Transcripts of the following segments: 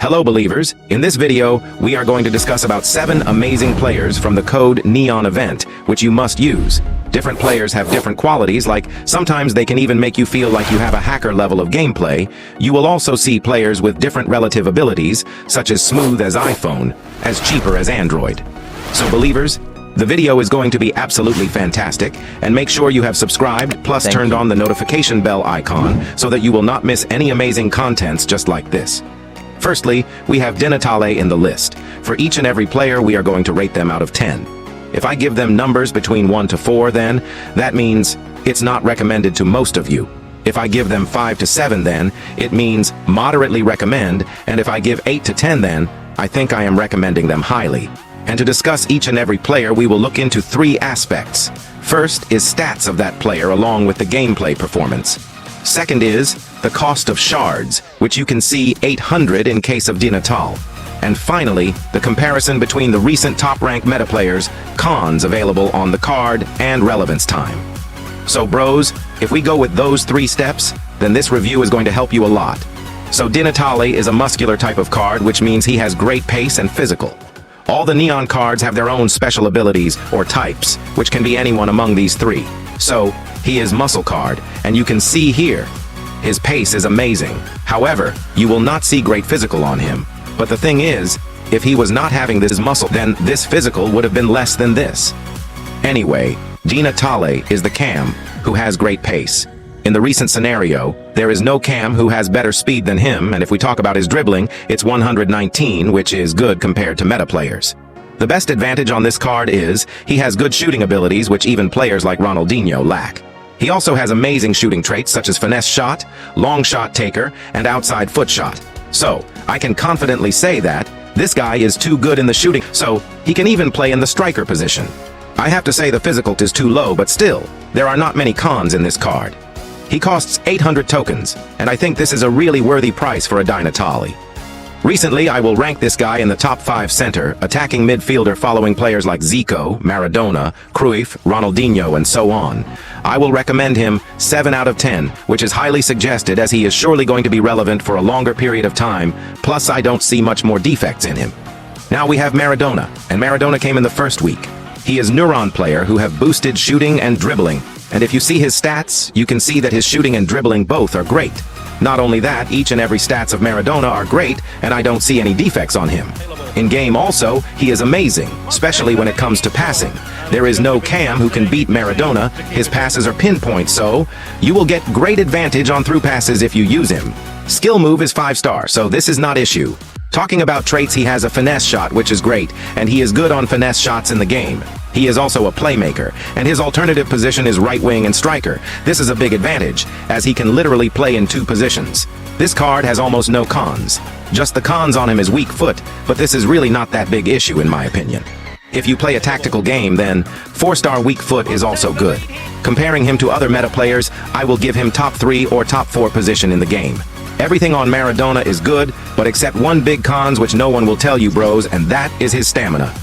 Hello believers, in this video, we are going to discuss about 7 amazing players from the code Neon event, which you must use. Different players have different qualities, like sometimes they can even make you feel like you have a hacker level of gameplay. You will also see players with different relative abilities, such as smooth as iPhone, as cheaper as Android. So believers, the video is going to be absolutely fantastic, and make sure you have subscribed plus turned on the notification bell icon so that you will not miss any amazing contents just like this. Firstly, we have Natale in the list. For each and every player, we are going to rate them out of 10. If I give them numbers between 1 to 4, then that means it's not recommended to most of you. If I give them 5 to 7, then it means moderately recommend, and if I give 8 to 10, then I think I am recommending them highly. And to discuss each and every player, we will look into 3 aspects. First is stats of that player along with the gameplay performance. Second is the cost of shards, which you can see 800 in case of Natale. And finally, the comparison between the recent top-ranked meta players, cons available on the card, and relevance time. So bros, if we go with those 3 steps, then this review is going to help you a lot. So Natale is a muscular type of card, which means he has great pace and physical. All the Neon cards have their own special abilities, or types, which can be anyone among these 3. So, he is muscle card, and you can see here, his pace is amazing. However, you will not see great physical on him. But the thing is, if he was not having this muscle, then this physical would have been less than this. Anyway, Natale is the cam, who has great pace. In the recent scenario, there is no cam who has better speed than him, and if we talk about his dribbling, it's 119, which is good compared to meta players. The best advantage on this card is, he has good shooting abilities which even players like Ronaldinho lack. He also has amazing shooting traits such as finesse shot, long shot taker, and outside foot shot. So, I can confidently say that this guy is too good in the shooting, so he can even play in the striker position. I have to say the physical is too low, but still, there are not many cons in this card. He costs 800 tokens, and I think this is a really worthy price for a Natale. Recently, I will rank this guy in the top 5 center, attacking midfielder following players like Zico, Maradona, Cruyff, Ronaldinho, and so on. I will recommend him 7 out of 10, which is highly suggested as he is surely going to be relevant for a longer period of time, plus I don't see much more defects in him. Now we have Maradona, and Maradona came in the first week. He is Neuron player who have boosted shooting and dribbling, and if you see his stats, you can see that his shooting and dribbling both are great. Not only that, each and every stats of Maradona are great, and I don't see any defects on him. In game also, he is amazing, especially when it comes to passing. There is no cam who can beat Maradona, his passes are pinpoint, so you will get great advantage on through passes if you use him. Skill move is 5-star, so this is not issue. Talking about traits, he has a finesse shot, which is great, and he is good on finesse shots in the game. He is also a playmaker, and his alternative position is right wing and striker. This is a big advantage, as he can literally play in 2 positions. This card has almost no cons. Just the cons on him is weak foot, but this is really not that big issue in my opinion. If you play a tactical game, then 4-star weak foot is also good. Comparing him to other meta players, I will give him top 3 or top 4 position in the game. Everything on Maradona is good, but except one big cons which no one will tell you bros, and that is his stamina.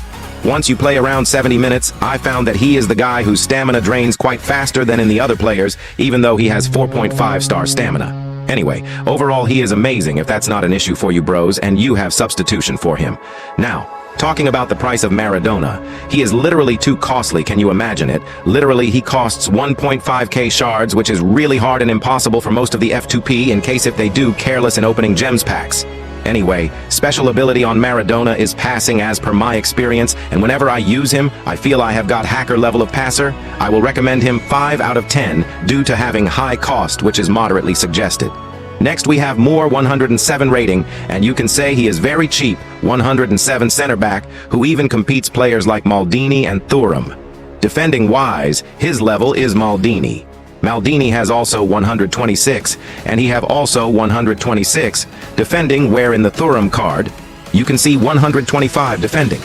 Once you play around 70 minutes, I found that he is the guy whose stamina drains quite faster than in the other players, even though he has 4.5-star stamina. Anyway, overall he is amazing if that's not an issue for you bros, and you have substitution for him. Now, talking about the price of Maradona, he is literally too costly, can you imagine it? Literally, he costs 1.5k shards, which is really hard and impossible for most of the F2P in case if they do careless in opening gems packs. Anyway, special ability on Maradona is passing as per my experience, and whenever I use him, I feel I have got hacker level of passer. I will recommend him 5 out of 10 due to having high cost, which is moderately suggested. Next we have more 107 rating, and you can say he is very cheap, 107 center back, who even competes players like Maldini and Thuram. Defending wise, his level is Maldini. Maldini has also 126, and he have also 126, defending where in the Thuram card, you can see 125 defending.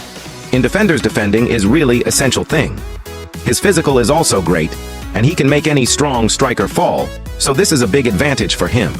In defenders defending is really essential thing. His physical is also great, and he can make any strong striker fall, so this is a big advantage for him.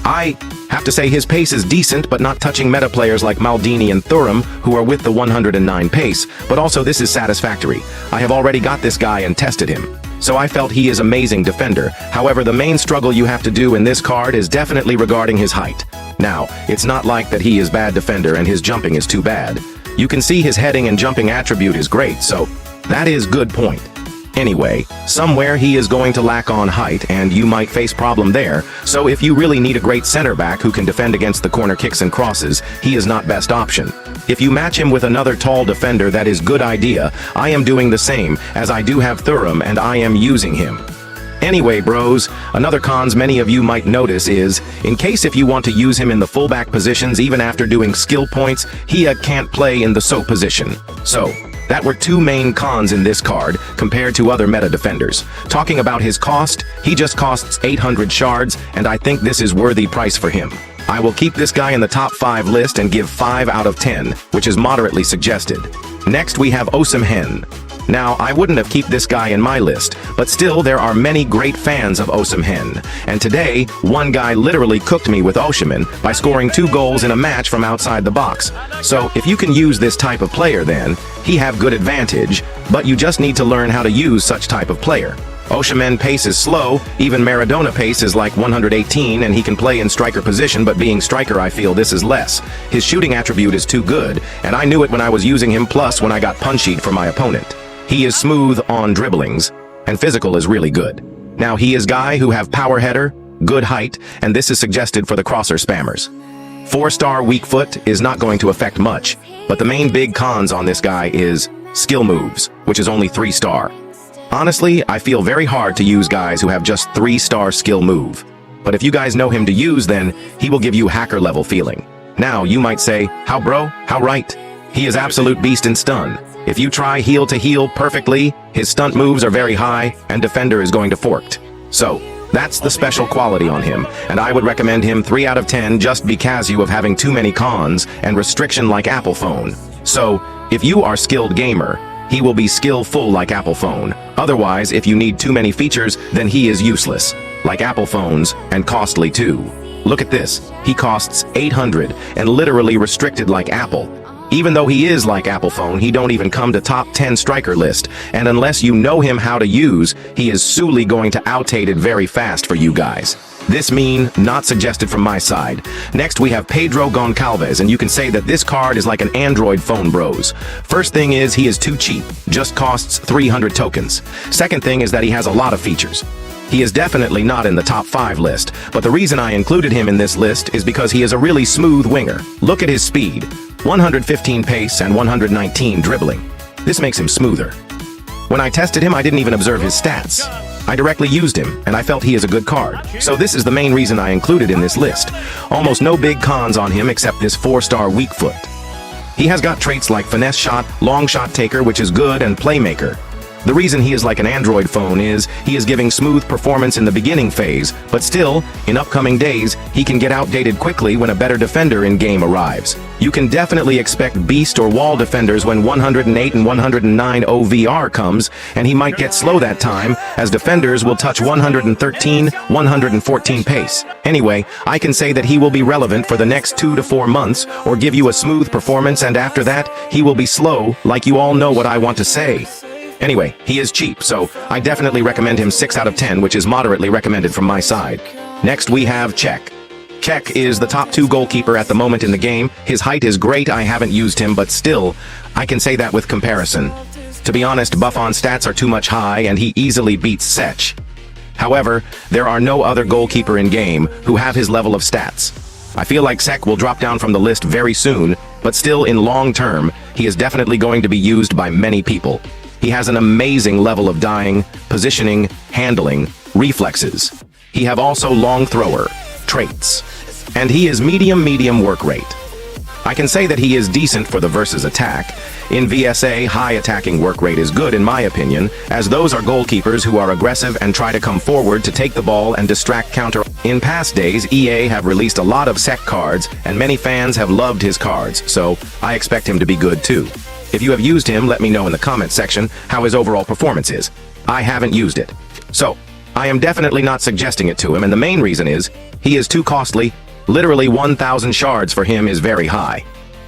I have to say his pace is decent, but not touching meta players like Maldini and Thuram, who are with the 109 pace, but also this is satisfactory. I have already got this guy and tested him. So I felt he is amazing defender. However, the main struggle you have to do in this card is definitely regarding his height. Now, it's not like that he is bad defender and his jumping is too bad. You can see his heading and jumping attribute is great, so that is good point. Anyway, somewhere he is going to lack on height and you might face problem there, so if you really need a great center back who can defend against the corner kicks and crosses, he is not best option. If you match him with another tall defender, that is good idea. I am doing the same, as I do have Thuram and I am using him. Anyway, bros, another cons many of you might notice is, in case if you want to use him in the fullback positions even after doing skill points, he can't play in the SO position. So, that were two main cons in this card, compared to other meta defenders. Talking about his cost, he just costs 800 shards, and I think this is worthy price for him. I will keep this guy in the top 5 list and give 5 out of 10, which is moderately suggested. Next we have Osimhen. Now, I wouldn't have kept this guy in my list, but still there are many great fans of Osimhen. And today, one guy literally cooked me with Osimhen by scoring 2 goals in a match from outside the box. So, if you can use this type of player then, he have good advantage, but you just need to learn how to use such type of player. Osimhen pace is slow, even Maradona pace is like 118 and he can play in striker position, but being striker I feel this is less. His shooting attribute is too good, and I knew it when I was using him plus when I got punchied for my opponent. He is smooth on dribblings, and physical is really good. Now he is guy who have power header, good height, and this is suggested for the crosser spammers. 4-star weak foot is not going to affect much, but the main big cons on this guy is skill moves, which is only 3-star. Honestly, I feel very hard to use guys who have just 3-star skill move. But if you guys know him to use, then he will give you hacker level feeling. Now, you might say, how bro? How right? He is absolute beast in stun. If you try heel to heel perfectly, his stunt moves are very high, and defender is going to forked. So, that's the special quality on him, and I would recommend him 3 out of 10 just because you of having too many cons and restriction like iPHONE. So, if you are skilled gamer, he will be skillful like iPHONE. Otherwise, if you need too many features, then he is useless, like iPhones, and costly too. Look at this, he costs 800 and literally restricted like Apple. Even though he is like iPhone, he don't even come to top 10 striker list, and unless you know him how to use, he is solely going to outdate it very fast for you guys. This mean, not suggested from my side. Next we have Pedro Gon&ccedil, and you can say that this card is like an Android phone bros. First thing is he is too cheap, just costs 300 tokens. Second thing is that he has a lot of features. He is definitely not in the top 5 list, but the reason I included him in this list is because he is a really smooth winger. Look at his speed, 115 pace and 119 dribbling. This makes him smoother. When I tested him, I didn't even observe his stats. I directly used him, and I felt he is a good card. So this is the main reason I included in this list. Almost no big cons on him except this 4-star weak foot. He has got traits like finesse shot, long shot taker, which is good, and playmaker. The reason he is like an Android phone is he is giving smooth performance in the beginning phase, but still, in upcoming days, he can get outdated quickly when a better defender in game arrives. You can definitely expect beast or wall defenders when 108 and 109 OVR comes, and he might get slow that time, as defenders will touch 113, 114 pace. Anyway, I can say that he will be relevant for the next 2 to 4 months, or give you a smooth performance, and after that, he will be slow, like you all know what I want to say. Anyway, he is cheap, so I definitely recommend him 6 out of 10, which is moderately recommended from my side. Next we have Cech. Cech is the top 2 goalkeeper at the moment in the game. His height is great, I haven't used him, but still, I can say that with comparison. To be honest, Buffon stats are too much high, and he easily beats Cech. However, there are no other goalkeeper in game who have his level of stats. I feel like Cech will drop down from the list very soon, but still in long term, he is definitely going to be used by many people. He has an amazing level of dying, positioning, handling, reflexes. He have also long thrower, traits. And he is medium work rate. I can say that he is decent for the versus attack. In VSA, high attacking work rate is good in my opinion, as those are goalkeepers who are aggressive and try to come forward to take the ball and distract counter. In past days, EA have released a lot of Cech cards, and many fans have loved his cards, so I expect him to be good too. If you have used him, let me know in the comment section how his overall performance is. I haven't used it. So, I am definitely not suggesting it to him, and the main reason is, he is too costly. Literally 1,000 shards for him is very high.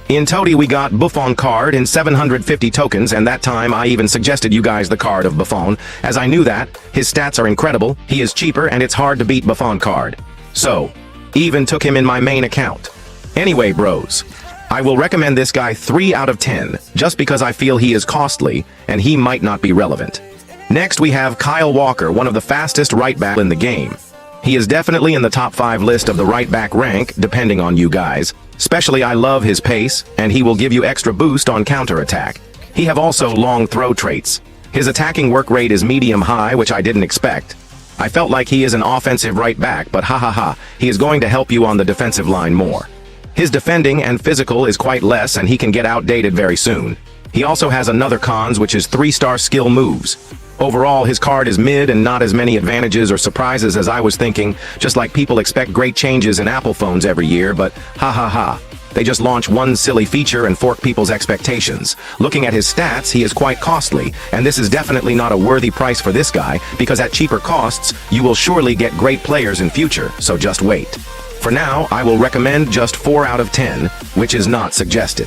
In Toady we got Buffon card in 750 tokens, and that time I even suggested you guys the card of Buffon, as I knew that, his stats are incredible, he is cheaper, and it's hard to beat Buffon card. So, Even took him in my main account. Anyway, bros, I will recommend this guy 3 out of 10, just because I feel he is costly, and he might not be relevant. Next we have Kyle Walker, one of the fastest right back in the game. He is definitely in the top 5 list of the right back rank, depending on you guys. Especially I love his pace, and he will give you extra boost on counter-attack. He have also long throw traits. His attacking work rate is medium-high, which I didn't expect. I felt like he is an offensive right back, but he is going to help you on the defensive line more. His defending and physical is quite less, and he can get outdated very soon. He also has another cons, which is 3-star skill moves. Overall, his card is mid and not as many advantages or surprises as I was thinking, just like people expect great changes in Apple phones every year, but they just launch one silly feature and fork people's expectations. Looking at his stats, he is quite costly, and this is definitely not a worthy price for this guy, because at cheaper costs, you will surely get great players in future, so just wait. For now, I will recommend just 4 out of 10, which is not suggested.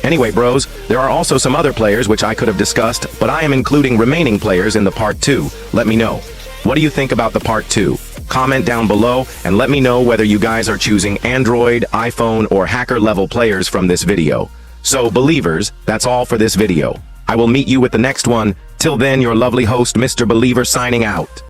Anyway, bros, there are also some other players which I could have discussed, but I am including remaining players in the part 2. Let me know. What do you think about the part 2? Comment down below and let me know whether you guys are choosing Android, iPhone, or hacker level players from this video. So, believers, that's all for this video. I will meet you with the next one. Till then, your lovely host, Mr. Believer, signing out.